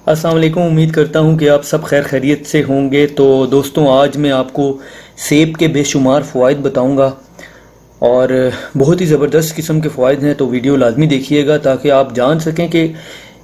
अस्सलाम वालेकुम। उम्मीद करता हूँ कि आप सब खैर खैरियत से होंगे। तो दोस्तों, आज मैं आपको सेब के बेशुमार फ़वाइद बताऊँगा और बहुत ही ज़बरदस्त किस्म के फ़वाइद हैं। तो वीडियो लाजमी देखिएगा ताकि आप जान सकें कि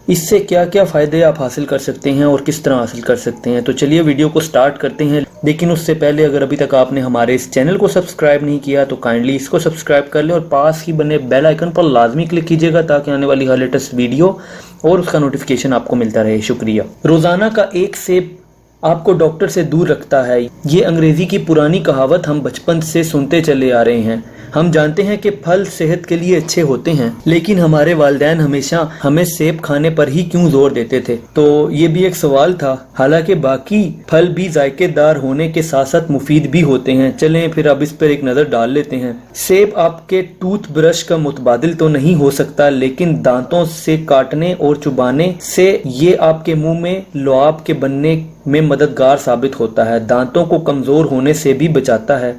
इससे क्या क्या फ़ायदे आप हासिल कर सकते हैं और किस तरह हासिल कर सकते हैं। तो चलिए वीडियो को स्टार्ट करते हैं। लेकिन उससे पहले अगर अभी तक आपने हमारे इस चैनल को सब्सक्राइब नहीं किया तो काइंडली इसको सब्सक्राइब कर लें और पास ही बने बेल आइकन पर लाजमी क्लिक कीजिएगा ताकि आने वाली हर लेटेस्ट वीडियो और उसका नोटिफिकेशन आपको मिलता रहे। शुक्रिया। रोज़ाना का एक सेब आपको डॉक्टर से दूर रखता है, ये अंग्रेजी की पुरानी कहावत हम बचपन से सुनते चले आ रहे हैं। हम जानते हैं कि फल सेहत के लिए अच्छे होते हैं, लेकिन हमारे वालिदैन हमेशा हमें सेब खाने पर ही क्यों जोर देते थे। तो ये भी एक सवाल था। हालांकि बाकी फल भी जायकेदार होने के साथ साथ मुफीद भी होते हैं। चलें फिर अब इस पर एक नज़र डाल लेते हैं। सेब आपके टूथ ब्रश का मुतबादिल तो नहीं हो सकता, लेकिन दांतों से काटने और चुबाने से ये आपके मुंह में लुआब के बनने में मददगार साबित होता है। दांतों को कमज़ोर होने से भी बचाता है।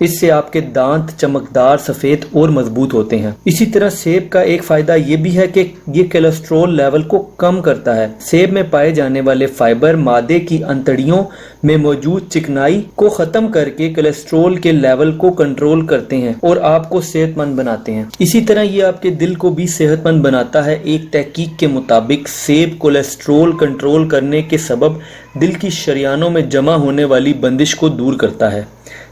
इससे आपके दांत चमकदार, सफ़ेद और मजबूत होते हैं। इसी तरह सेब का एक फ़ायदा ये भी है कि ये कोलेस्ट्रॉल लेवल को कम करता है। सेब में पाए जाने वाले फाइबर मादे की अंतड़ियों में मौजूद चिकनाई को ख़त्म करके कोलेस्ट्रॉल के लेवल को कंट्रोल करते हैं और आपको सेहतमंद बनाते हैं। इसी तरह ये आपके दिल को भी सेहतमंद बनाता है। एक तहकीक के मुताबिक सेब कोलेस्ट्रॉल कंट्रोल करने के सबब दिल की शरियानों में जमा होने वाली बंदिश को दूर करता है।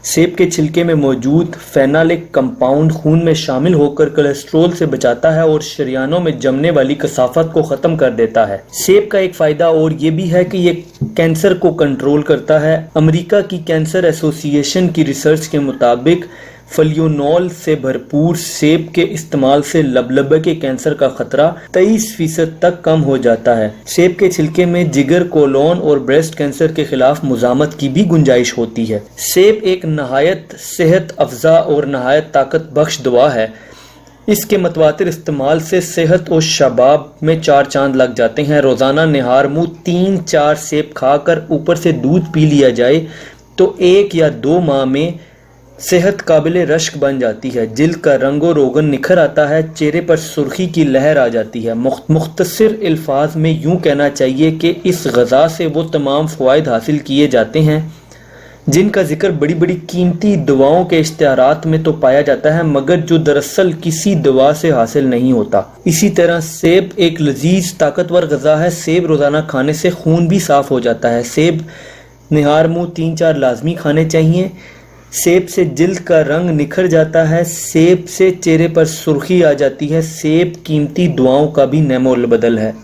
सेब के छिलके में मौजूद फेनालिक कंपाउंड खून में शामिल होकर कोलेस्ट्रॉल से बचाता है और शरियानों में जमने वाली कसाफत को ख़त्म कर देता है। सेब का एक फ़ायदा और ये भी है कि ये कैंसर को कंट्रोल करता है। अमेरिका की कैंसर एसोसिएशन की रिसर्च के मुताबिक फ्लेवोनॉल से भरपूर सेब के इस्तेमाल से लबलबे के कैंसर का खतरा 23% तक कम हो जाता है। सेब के छिलके में जिगर, कोलोन और ब्रेस्ट कैंसर के खिलाफ मुजामत की भी गुंजाइश होती है। सेब एक नहायत सेहत अफजा और नहायत ताकत बख्श दवा है। इसके मतवातिर इस्तेमाल से सेहत और शबाब में 4 चांद लग जाते हैं। रोजाना निहार मुँह 3-4 सेब खाकर ऊपर से दूध पी लिया जाए तो 1 या 2 माह में सेहत काबिल रश्क बन जाती है। जिल्द का रंगो रोगन निखर आता है, चेहरे पर सुर्खी की लहर आ जाती है। मुख्तसर अल्फाज में यूं कहना चाहिए कि इस गज़ा से वो तमाम फ़वाइद हासिल किए जाते हैं जिनका जिक्र बड़ी बड़ी कीमती दवाओं के इश्तिहारात में तो पाया जाता है, मगर जो दरअसल किसी दवा से हासिल नहीं होता। इसी तरह सेब एक लजीज ताकतवर गज़ा है। सेब रोज़ाना खाने से खून भी साफ़ हो जाता है। सेब निहार मुँह 3-4 लाजमी खाने चाहिए। सेब से जिल्द का रंग निखर जाता है। सेब से चेहरे पर सुर्खी आ जाती है। सेब कीमती दुआओं का भी नेमोल बदल है।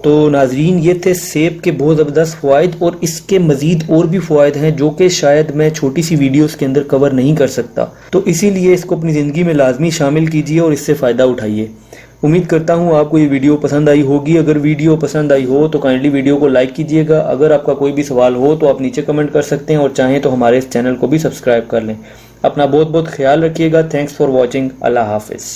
तो नाजरीन, ये थे सेब के बहुत ज़बरदस्त फ़वाइद और इसके मज़ीद और भी फ़वाइद हैं जो कि शायद मैं छोटी सी वीडियोस के अंदर कवर नहीं कर सकता। तो इसीलिए इसको अपनी ज़िंदगी में लाजमी शामिल कीजिए और इससे फ़ायदा उठाइए। उम्मीद करता हूँ आपको ये वीडियो पसंद आई होगी। अगर वीडियो पसंद आई हो तो काइंडली वीडियो को लाइक कीजिएगा। अगर आपका कोई भी सवाल हो तो आप नीचे कमेंट कर सकते हैं और चाहें तो हमारे इस चैनल को भी सब्सक्राइब कर लें। अपना बहुत बहुत ख्याल रखिएगा। Thanks for watching. अल्लाह हाफिज़।